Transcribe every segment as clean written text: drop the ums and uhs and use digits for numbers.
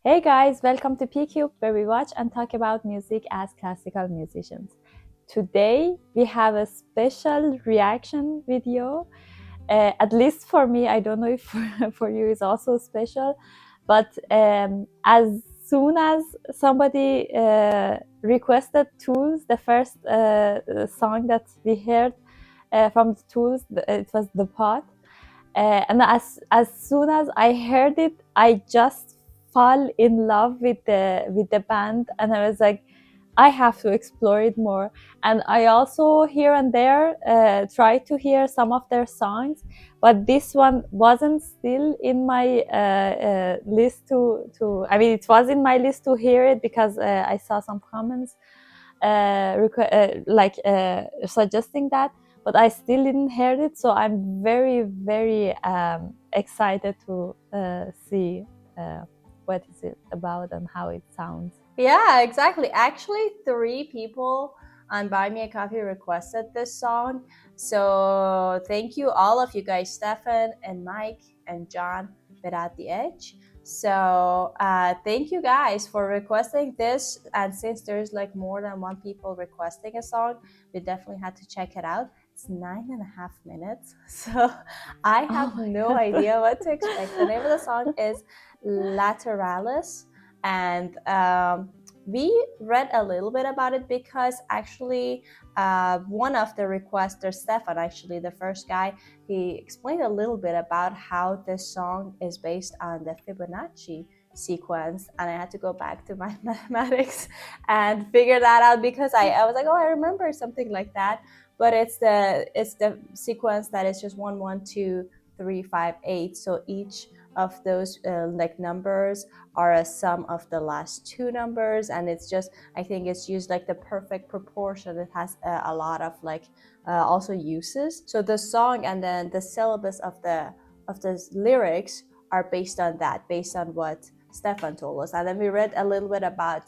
Hey guys, welcome to PCubed, where we watch and talk about music as classical musicians. Today we have a special reaction video. At least for me, I don't know if for you is also special, but as soon as somebody requested Tools, the first song that we heard from the Tools, it was The Pot. And as soon as I heard it, I just fall in love with the band, and I was like, I have to explore it more. And I also here and there try to hear some of their songs, but this one wasn't still in my list to. I mean, it was in my list to hear it because I saw some comments suggesting that, but I still didn't hear it. So I'm very excited to see what is it about and how it sounds. Yeah, exactly. Actually, 3 people on Buy Me a Coffee requested this song. So thank you, all of you guys, Stefan and Mike and John, Without the Edge. So thank you guys for requesting this. And since there's like more than 1 people requesting a song, we definitely had to check it out. It's 9.5 minutes. So I have no idea what to expect. The name of the song is Lateralus. And we read a little bit about it because actually one of the requesters, Stefan, actually the first guy, he explained a little bit about how this song is based on the Fibonacci sequence, and I had to go back to my mathematics and figure that out because I was like, oh, I remember something like that, but it's the sequence that is just 1 1 2 3 5 8. So each of those like numbers are a sum of the last 2 numbers, and it's just, I think it's used like the perfect proportion. It has a lot of like also uses. So the song and then the syllabus of the lyrics are based on that, based on what Stefan told us. And then we read a little bit about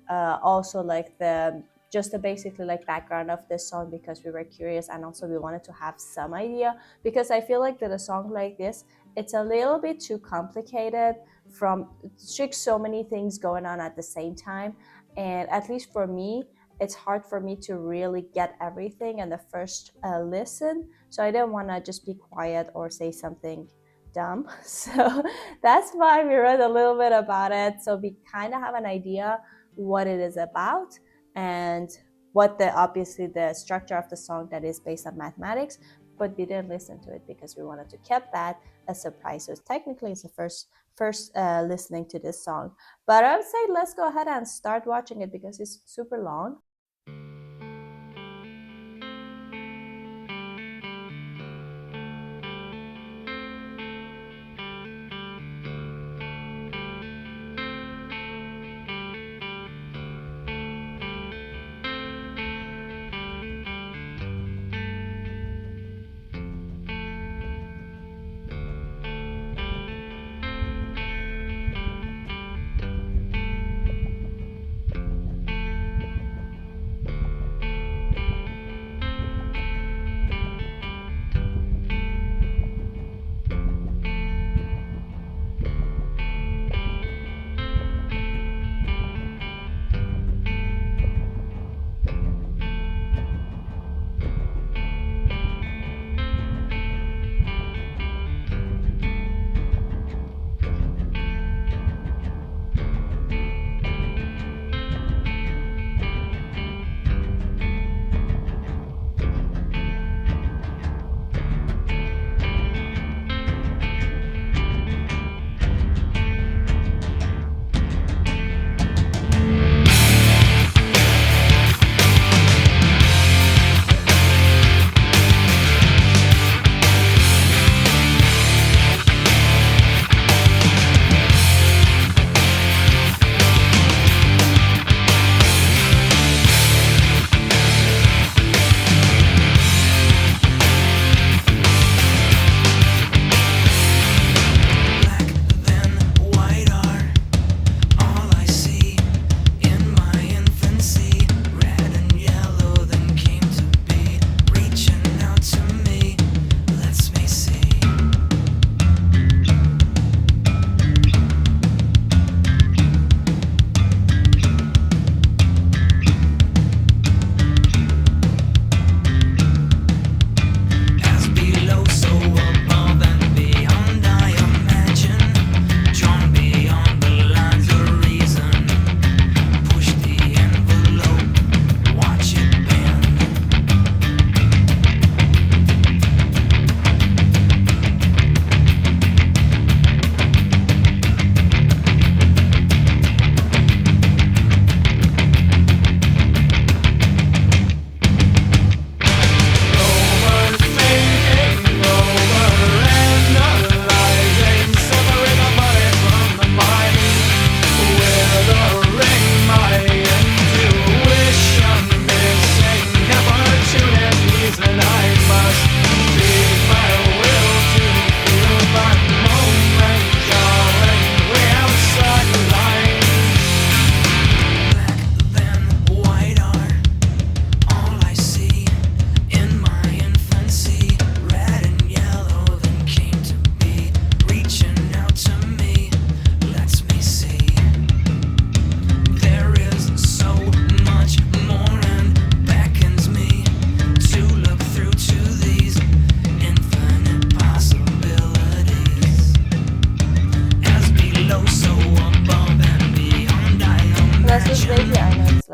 also like the just the basically like background of this song because we were curious, and also we wanted to have some idea, because I feel like that a song like this, it's a little bit too complicated from so many things going on at the same time. And at least for me, it's hard for me to really get everything in the first listen. So I didn't want to just be quiet or say something dumb. So that's why we read a little bit about it. So we kind of have an idea what it is about and what the obviously the structure of the song that is based on mathematics, but we didn't listen to it because we wanted to keep that a surprise. So technically it's the first listening to this song, but I would say let's go ahead and start watching it because it's super long.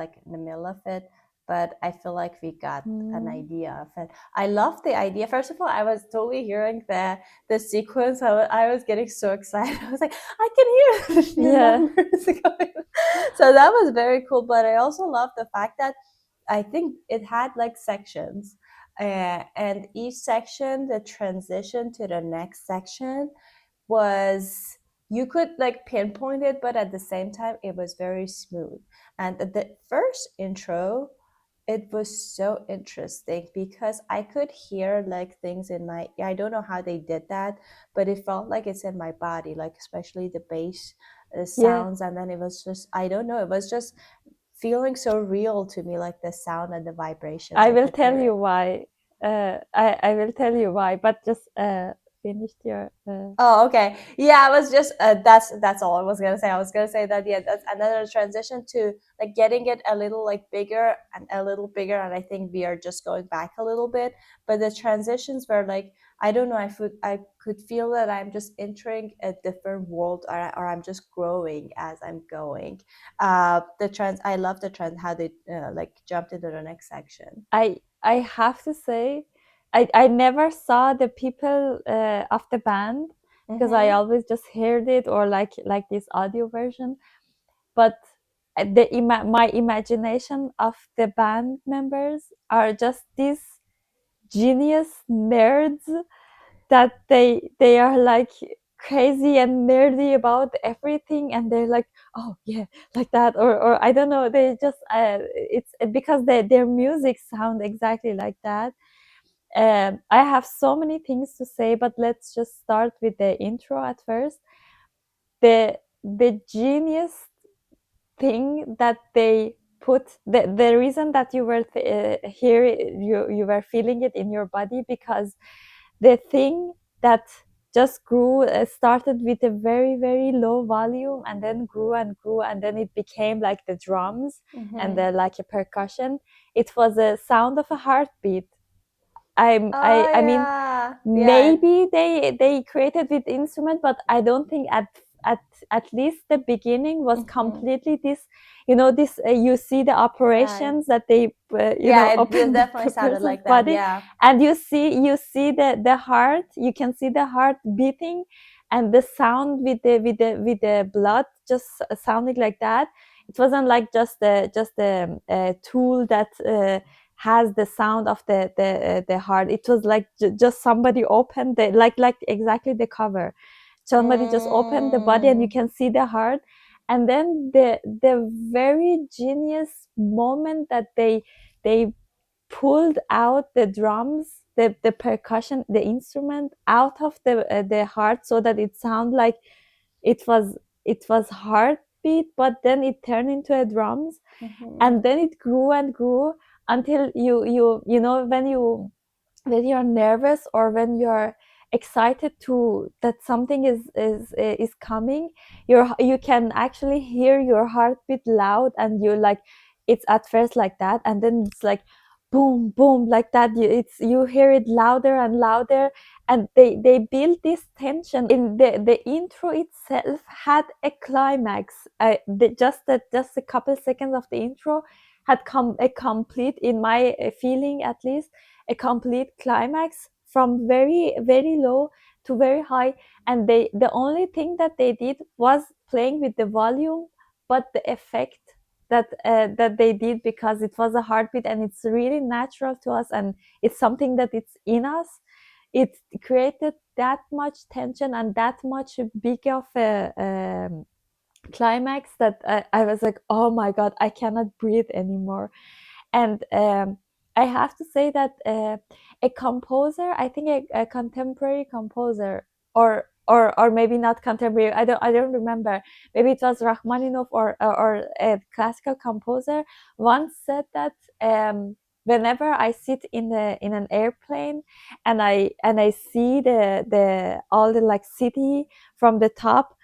like in the middle of it, but I feel like we got an idea of it. I love the idea. First of all, I was totally hearing the sequence. I was getting so excited. I was like, I can hear the numbers going. So that was very cool. But I also love the fact that I think it had like sections, and each section, the transition to the next section was, you could like pinpoint it, but at the same time it was very smooth. And the first intro, it was so interesting because I could hear like things in my, I don't know how they did that, but it felt like it's in my body, like especially the bass sounds. And then it was just, I don't know, it was just feeling so real to me, like the sound and the vibrations. I will tell you why. I will tell you why, but just finished your. Oh, okay. Yeah, I was just that's all I was gonna say. I was gonna say that, yeah, that's another transition to like getting it a little like bigger and a little bigger, and I think we are just going back a little bit. But the transitions were like, I don't know, I could feel that I'm just entering a different world, or I'm just growing as I'm going. I love the trend how they like jumped into the next section. I have to say, I never saw the people of the band because I always just heard it or like this audio version. But my imagination of the band members are just these genius nerds that they are like crazy and nerdy about everything, and they're like, oh yeah, like that, or I don't know, they just it's because their music sound exactly like that. I have so many things to say, but let's just start with the intro at first. The genius thing that they put, the reason that you were here, you were feeling it in your body, because the thing that just grew, started with a very very low volume and then grew and grew, and then it became like the drums and like a percussion. It was a sound of a heartbeat. I mean, maybe they created with instrument, but I don't think at least the beginning was completely this, you know, this you see the operations that they you know, open the person's like body, and you see the heart, you can see the heart beating, and the sound with the blood just sounding like that. It wasn't like just a tool that has the sound of the heart. It was like just somebody opened the like exactly the cover. Somebody just opened the body and you can see the heart. And then the very genius moment that they pulled out the drums, the percussion, the instrument out of the heart, so that it sounded like it was heartbeat, but then it turned into a drums. And then it grew and grew until you know, when you're nervous or when you're excited to that something is coming, you can actually hear your heartbeat loud, and you like, it's at first like that, and then it's like boom boom like that. You hear it louder and louder, and they build this tension in the intro itself had a climax. Just a couple seconds of the intro had come a complete, in my feeling at least, a complete climax from very very low to very high. And the only thing that they did was playing with the volume, but the effect that they did, because it was a heartbeat and it's really natural to us and it's something that it's in us, it created that much tension and that much big of a climax that I was like, oh my god, I cannot breathe anymore. And I have to say that a composer, I think a contemporary composer, or maybe not contemporary, I don't remember, maybe it was Rachmaninoff or a classical composer, once said that whenever I sit in an airplane and I see the all the like city from the top,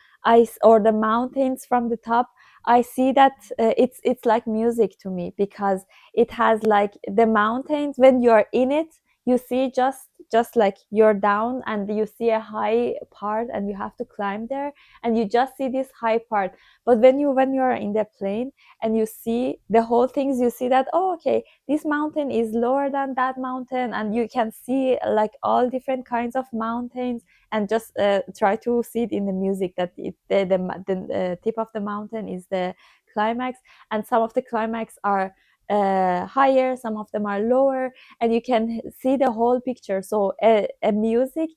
or the mountains from the top, I see that it's like music to me, because it has like the mountains, when you're in it, you see just just like you're down and you see a high part and you have to climb there, and you just see this high part. But when you're in the plane and you see the whole things, you see that, oh, okay, this mountain is lower than that mountain, and you can see like all different kinds of mountains, and just try to see it in the music that the tip of the mountain is the climax, and some of the climax are higher, some of them are lower, and you can see the whole picture. So a music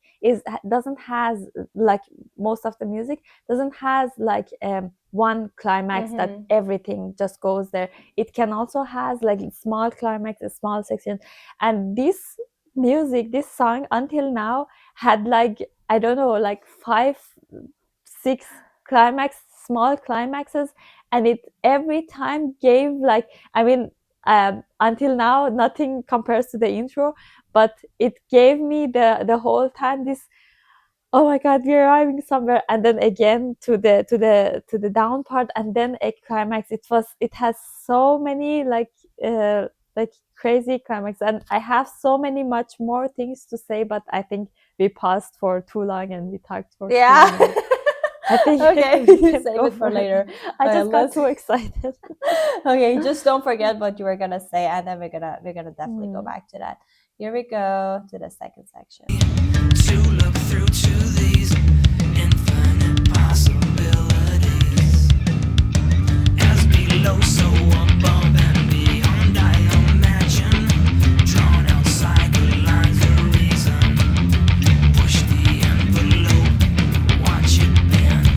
doesn't has, like most of the music doesn't has like one climax that everything just goes there. It can also has like small climax, a small section. And this music, this song until now had like, I don't know, like 5, 6 climax, small climaxes, and it every time gave like, I mean, until now nothing compares to the intro, but it gave me the whole time this, oh my god, we're arriving somewhere, and then again to the down part, and then a climax. It has so many like crazy climax, and I have so many much more things to say, but I think we paused for too long and we talked for too long. I think okay, we can save go it for later. I just got too excited. Okay, just don't forget what you were gonna say, and then we're gonna definitely go back to that. Here we go to the second section. To look through to these infinite possibilities, as below so above and beyond I imagine, drawn outside the lines of reason, push the envelope, watch it bend.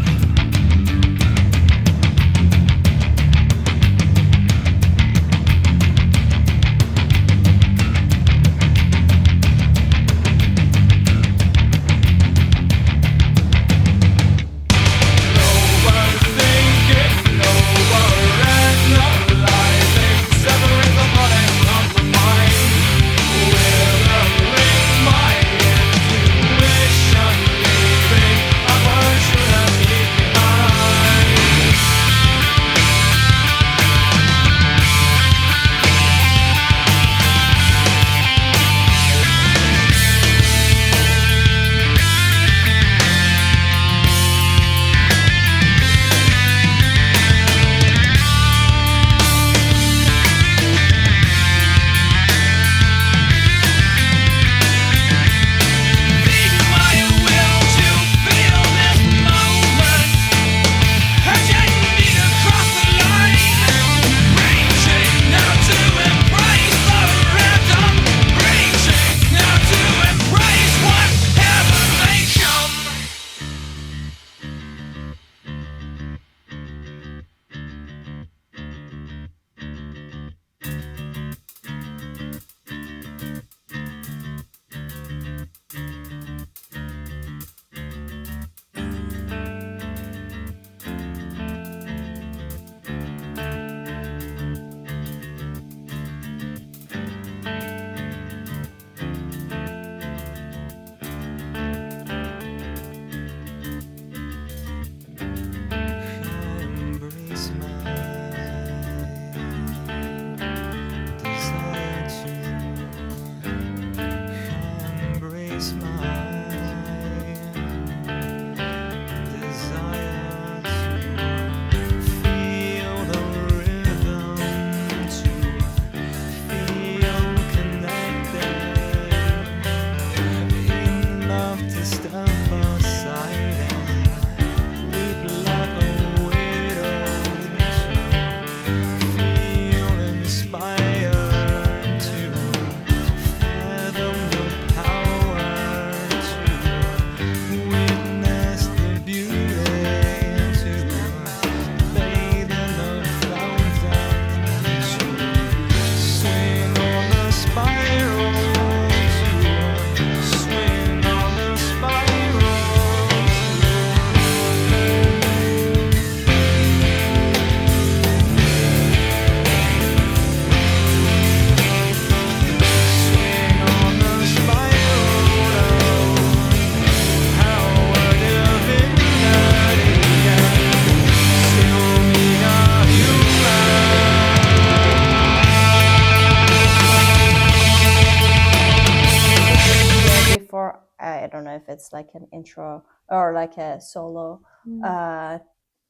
it's like an intro or like a solo Mm.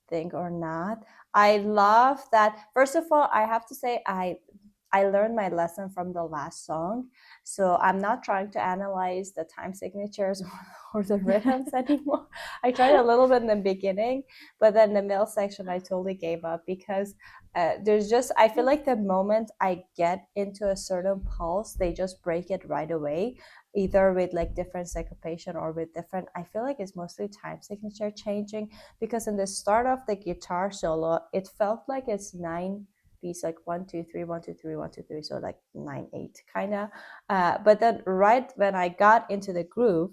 thing or not. I love that. First of all, I have to say I learned my lesson from the last song, so I'm not trying to analyze the time signatures or the rhythms anymore. I tried a little bit in the beginning, but then the middle section I totally gave up because there's just, I feel like the moment I get into a certain pulse, they just break it right away, either with like different syncopation or with different, I feel like it's mostly time signature changing, because in the start of the guitar solo, it felt like it's 9 beats, like 1 2 3 1 2 3 1 2 3, so like 9 8 kind of. But then right when I got into the groove,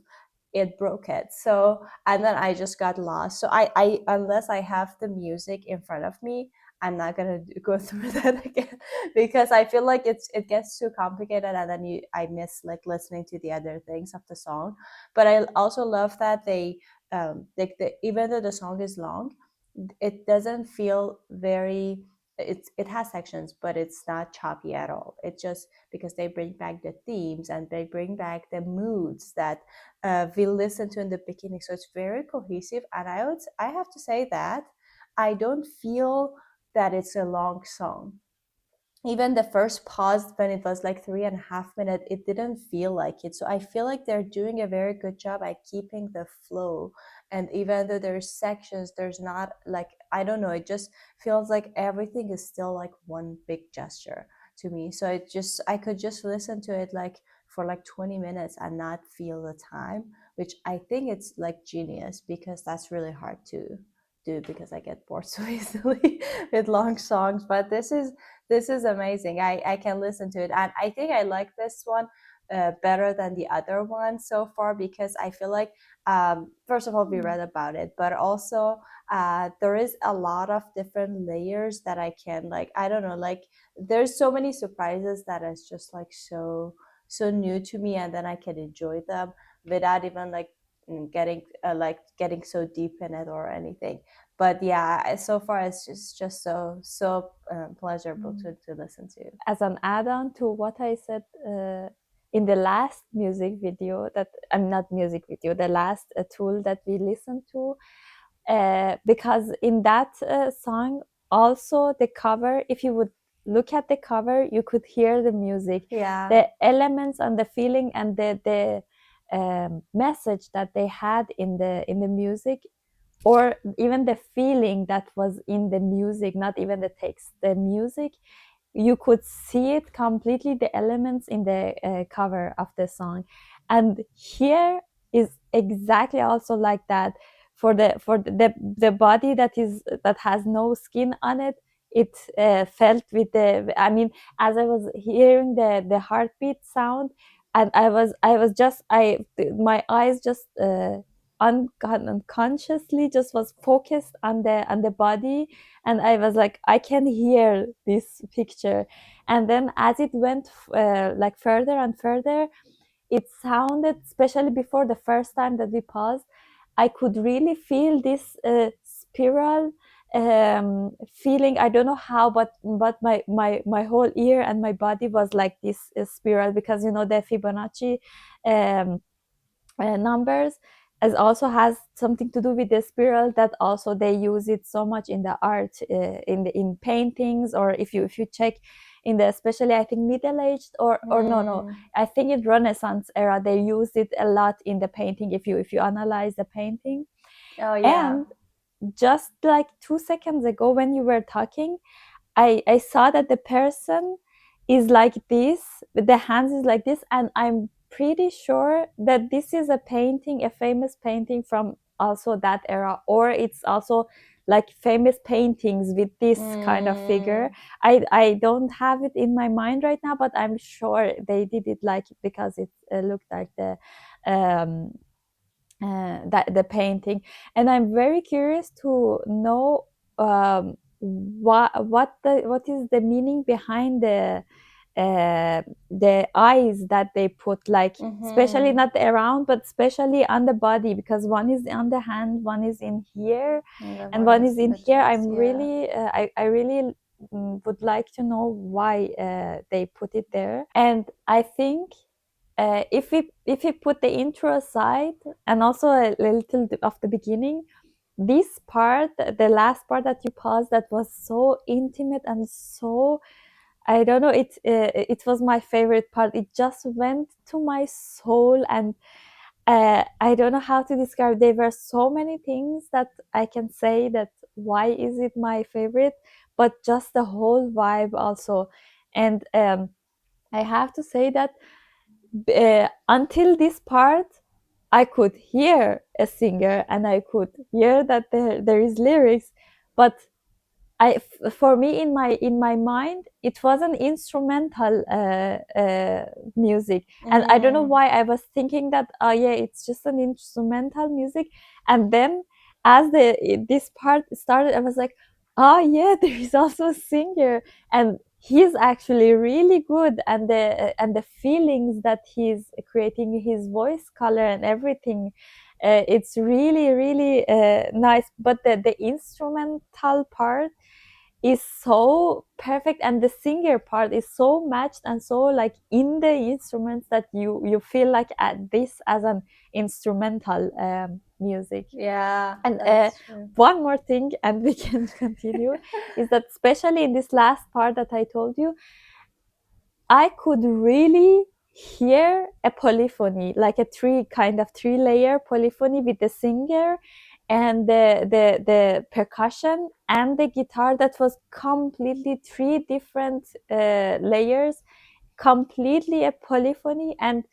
it broke it. So, and then I just got lost. So I unless I have the music in front of me, I'm not gonna go through that again, because I feel like it gets too complicated, and then I miss like listening to the other things of the song. But I also love that they like even though the song is long, it doesn't feel very, it has sections, but it's not choppy at all. It just, because they bring back the themes and they bring back the moods that we listened to in the beginning, so it's very cohesive. And I have to say that I don't feel that it's a long song. Even the first pause, when it was like 3.5 minutes, it didn't feel like it. So I feel like they're doing a very good job at keeping the flow. And even though there's sections, there's not like, I don't know, it just feels like everything is still like one big gesture to me. So I could just listen to it like for like 20 minutes and not feel the time, which I think it's like genius, because that's really hard to do, because I get bored so easily with long songs. But this is amazing. I can listen to it, and I think I like this one better than the other one so far, because I feel like first of all, we read about it, but also there is a lot of different layers that I can, like, I don't know, like there's so many surprises that is just like so new to me, and then I can enjoy them without even like getting so deep in it or anything. But yeah, so far it's just so pleasurable to listen to. As an add-on to what I said in the last music video, that I'm not music video, the last tool that we listened to, because in that song also the cover, if you would look at the cover, you could hear the music, the elements and the feeling and the message that they had in the music, or even the feeling that was in the music, not even the text, the music, you could see it completely, the elements in the cover of the song. And here is exactly also like that. For the body that has no skin on it, it felt with the, I mean, as I was hearing the heartbeat sound, and I was just, my eyes just unconsciously just was focused on the body, and I was like, I can hear this picture. And then as it went like further and further, it sounded, especially before the first time that we paused, I could really feel this spiral feeling. I don't know how, but my whole ear and my body was like this spiral, because you know the Fibonacci um, numbers as also has something to do with the spiral, that also they use it so much in the art, in paintings, or if you check in the, especially I think middle aged or no, I think in Renaissance era they used it a lot in the painting, if you analyze the painting. Oh yeah. And just like 2 seconds ago when you were talking, I saw that the person is like this, the hands is like this, and I'm pretty sure that this is a painting, a famous painting from also that era, or it's also like famous paintings with this kind of figure. I don't have it in my mind right now, but I'm sure they did it like, because it looked like the um, that the painting. And I'm very curious to know what is the meaning behind the eyes that they put, like especially not around, but especially on the body, because one is on the hand, one is in here, and one is in here. I'm really I really would like to know why they put it there. And I think if we put the intro aside and also a little of the beginning, this part, the last part that you paused, that was so intimate and so, I don't know, it was my favorite part. It just went to my soul, and I don't know how to describe. There were so many things that I can say that why is it my favorite, but just the whole vibe also. And I have to say that until this part, I could hear a singer and I could hear that there is lyrics, but for me in my mind it was an instrumental music, and I don't know why I was thinking that yeah, it's just an instrumental music. And then as this part started, I was like, oh yeah, there is also a singer, and he's actually really good, and the feelings that he's creating, his voice color and everything, it's really really nice. But the instrumental part is so perfect, and the singer part is so matched and so like in the instruments that you feel like this as an instrumental music. Yeah, And that's true. one more thing, and we can continue, is that especially in this last part that I told you, I could really hear a polyphony, like a three layer polyphony with the singer and the percussion and the guitar, that was completely three different layers, completely a polyphony. And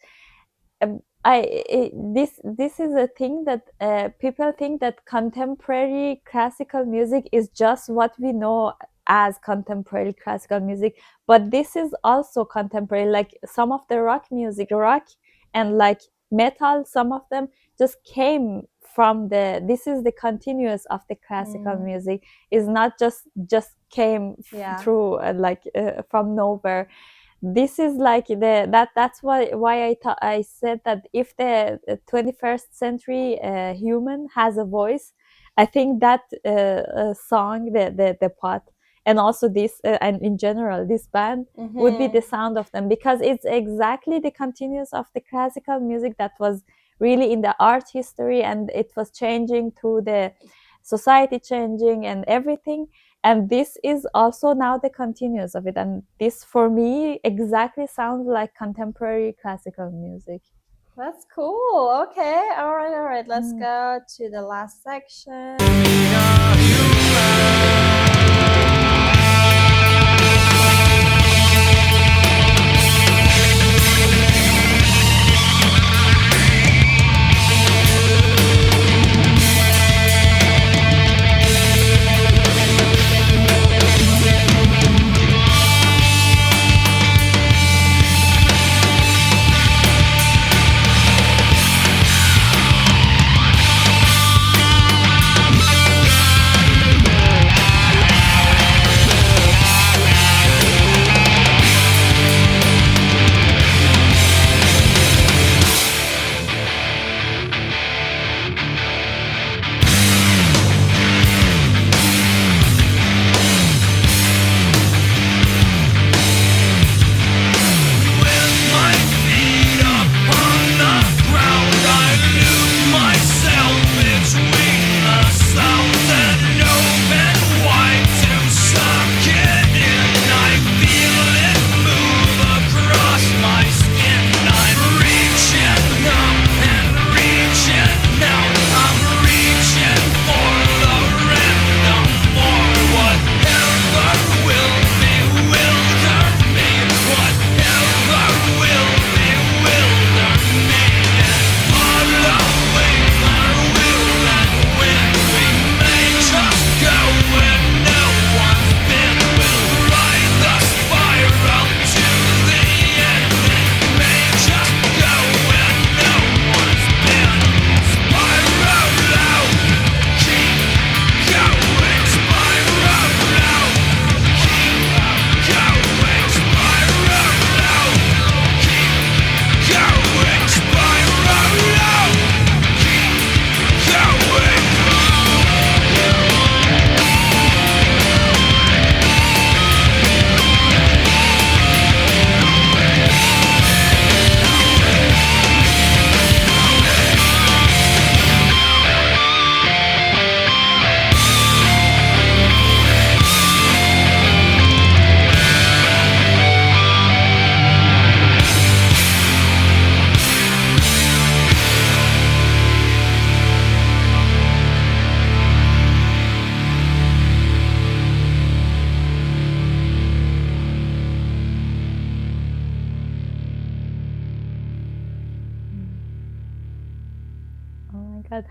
this is a thing that people think that contemporary classical music is just what we know as contemporary classical music, but this is also contemporary. Like some of the rock music, rock and like metal, some of them just came from this is the continuous of the classical music, is not just came through from nowhere. This is like that's why I said that if the 21st century human has a voice, I think that song, the pot, and also this and in general this band would be the sound of them, because it's exactly the continuous of the classical music that was really in the art history, and it was changing through the society changing and everything. And this is also now the continuous of it, and this for me exactly sounds like contemporary classical music. That's cool. Okay, all right. Let's go to the last section. And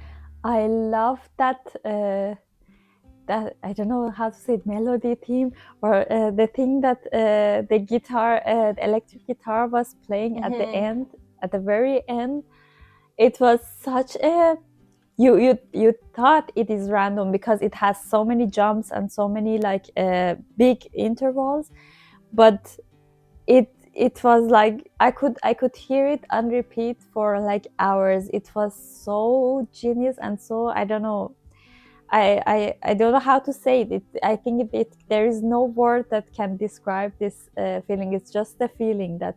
I love that that I don't know how to say it, melody theme, or the thing that the guitar, the electric guitar was playing at the end, at the very end. It was such a you thought it is random because it has so many jumps and so many like big intervals, but it was like I could hear it on repeat for like hours. It was so genius and so I don't know. I don't know how to say it. I think there is no word that can describe this feeling. It's just the feeling that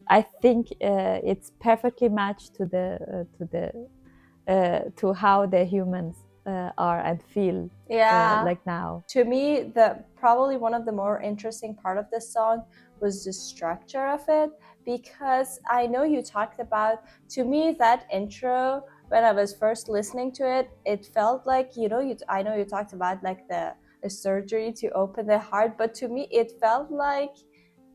I think it's perfectly matched to to how the humans are and feel like now. To me, the probably one of the more interesting part of this song was the structure of it, because I know you talked about, to me, that intro when I was first listening to it, it felt like, you know, I know you talked about like the surgery to open the heart, but to me it felt like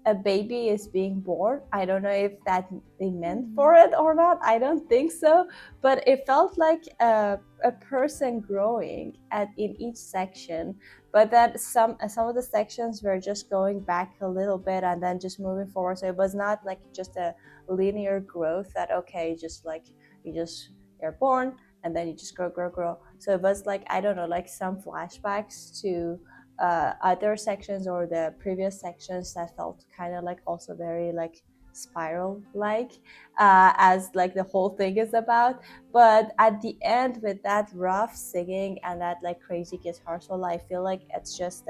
a baby is being born. I don't know if that they meant for it or not. I don't think so, but it felt like a person growing in each section, but that some of the sections were just going back a little bit and then just moving forward. So it was not like just a linear growth that okay, just like you're born and then you just grow. So it was like, I don't know, like some flashbacks to other sections or the previous sections that felt kind of like also very like spiral like as like the whole thing is about. But at the end with that rough singing and that like crazy guitar solo, I feel like it's just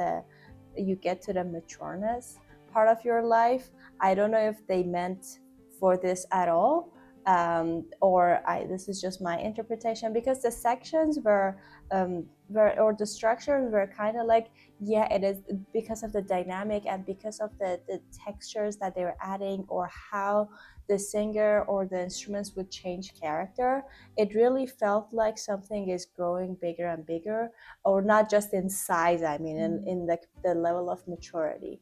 you get to the matureness part of your life. I don't know if they meant for this at all, or this is just my interpretation, because the sections were or the structures were kind of like, yeah, it is because of the dynamic and because of the textures that they were adding, or how the singer or the instruments would change character. It really felt like something is growing bigger and bigger, or not just in size, I mean in the level of maturity,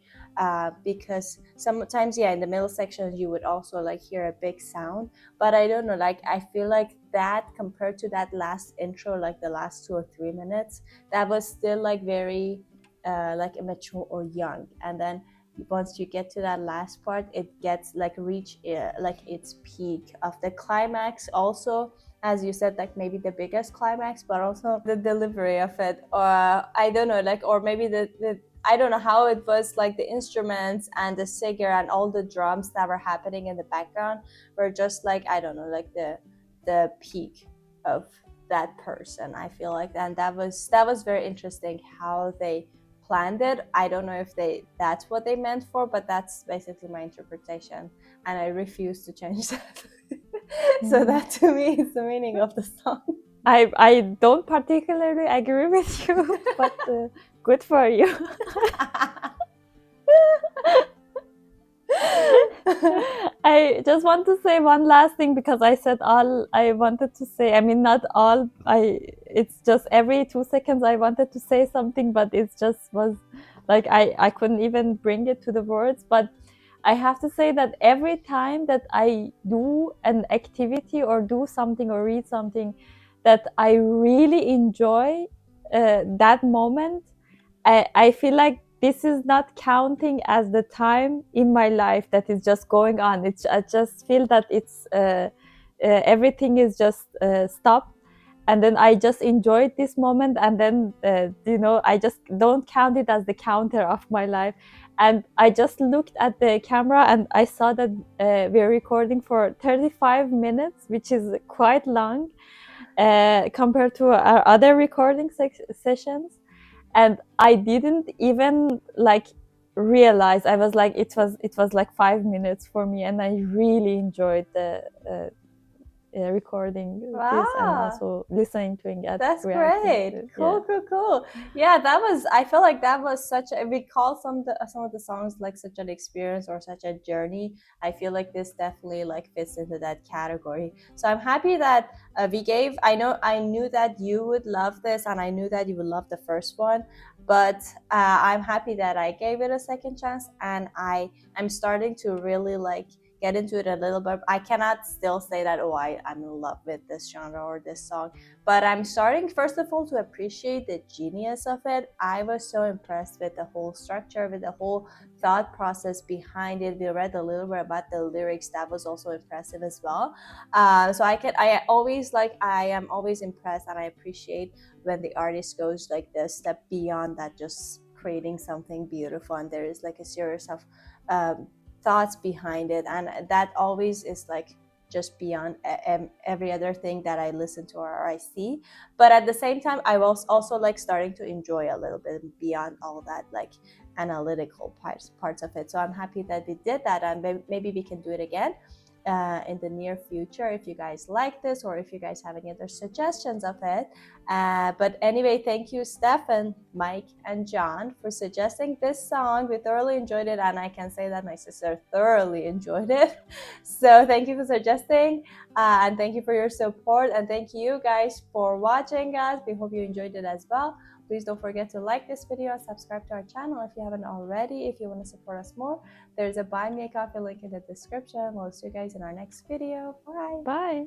because sometimes, yeah, in the middle sections you would also like hear a big sound, but I don't know, like I feel like that compared to that last intro, like the last 2 or 3 minutes, that was still like very like immature or young. And then once you get to that last part, it gets like reach like its peak of the climax also, as you said, like maybe the biggest climax, but also the delivery of it, or I don't know, like, or maybe the I don't know how it was, like the instruments and the singer and all the drums that were happening in the background were just like, I don't know, like the peak of that person, I feel like. And that was very interesting how they planned it. I don't know if that's what they meant for, but that's basically my interpretation, and I refuse to change that. So that to me is the meaning of the song. I don't particularly agree with you, but good for you. I just want to say one last thing, because I said all I wanted to say. I mean, not all. It's just every 2 seconds I wanted to say something, but it just was like I couldn't even bring it to the words. But I have to say that every time that I do an activity or do something or read something that I really enjoy, that moment, I feel like this is not counting as the time in my life that is just going on. I just feel that it's everything is just stopped, and then I just enjoyed this moment, and then you know, I just don't count it as the counter of my life. And I just looked at the camera and I saw that we're recording for 35 minutes, which is quite long compared to our other recording sessions. And I didn't even like realize. I was like, it was like 5 minutes for me, and I really enjoyed the recording this and also listening to it. That's great. Cool. Yeah, that was, I feel like that was such a, we call some of the songs like such an experience or such a journey. I feel like this definitely like fits into that category. So I'm happy that I knew that you would love this, and I knew that you would love the first one, but I'm happy that I gave it a second chance, and I'm starting to really like get into it a little bit. I cannot still say that, oh, I'm in love with this genre or this song, but I'm starting, first of all, to appreciate the genius of it. I was so impressed with the whole structure, with the whole thought process behind it. We read a little bit about the lyrics. That was also impressive as well. So I am always impressed, and I appreciate when the artist goes like the step beyond that, just creating something beautiful, and there is like a series of thoughts behind it, and that always is like just beyond every other thing that I listen to or I see. But at the same time, I was also like starting to enjoy a little bit beyond all that like analytical parts of it. So I'm happy that we did that, and maybe we can do it again in the near future if you guys like this, or if you guys have any other suggestions of it. But anyway, thank you, Stefan, Mike, and John, for suggesting this song. We thoroughly enjoyed it, and I can say that my sister thoroughly enjoyed it. So thank you for suggesting, and thank you for your support, and thank you guys for watching us. We hope you enjoyed it as well. Please don't forget to like this video and subscribe to our channel if you haven't already. If you want to support us more, there's a Buy Me a Coffee link in the description. We'll see you guys in our next video. Bye. Bye.